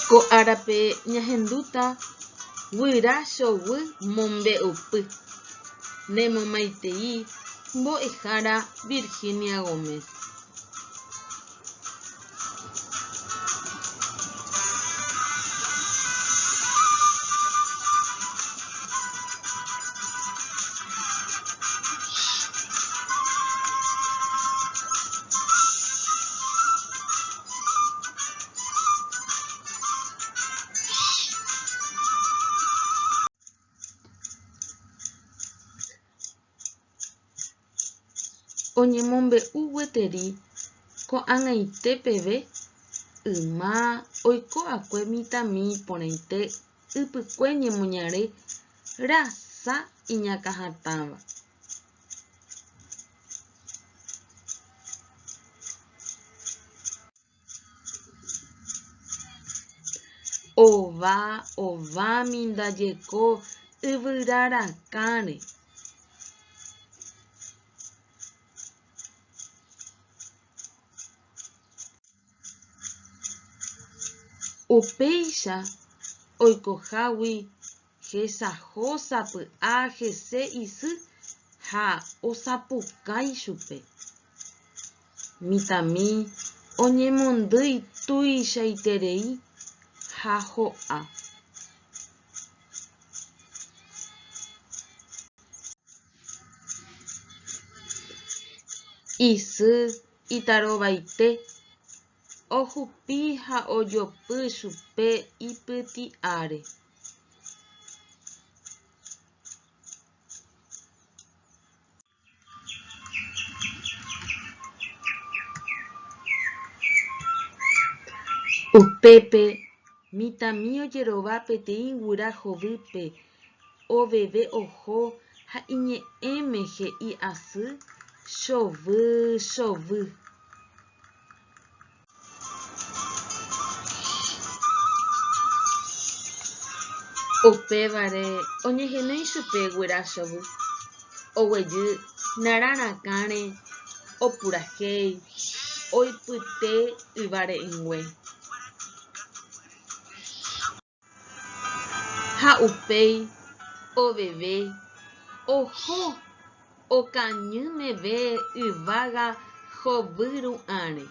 Ko'árape ñahendúta guyra chovy mombe'upy nemomaitei mbo'ehára Virginia Gómez. Oñemombe'u gueteri ko'ag̃aite peve yma oiko'akue mitãmi iporãite ypykue ñemoñare rasa iñakãhatãva. Ovámi ndajeko yvyrarakãre. Upéicha oikohágui hesahósapy'a hese isy ha osapukái chupe. Mitãmi oñemondýi tuichaiterei ha ho'a. Isy itarovaite ohupi ha ojopy chupe ipyti'áre. Upépe mitãmi ojerova peteĩ guyra hovýpe oveve oho ha iñe'ẽme he'i asy chovy. Upévare oñehenói chupe guyra chovy, oguejy nararakãre, opurahéi, oipyte yva re'ỹngue. Ha upéi oveve oho okañy meve yvága hovy ru'ãre.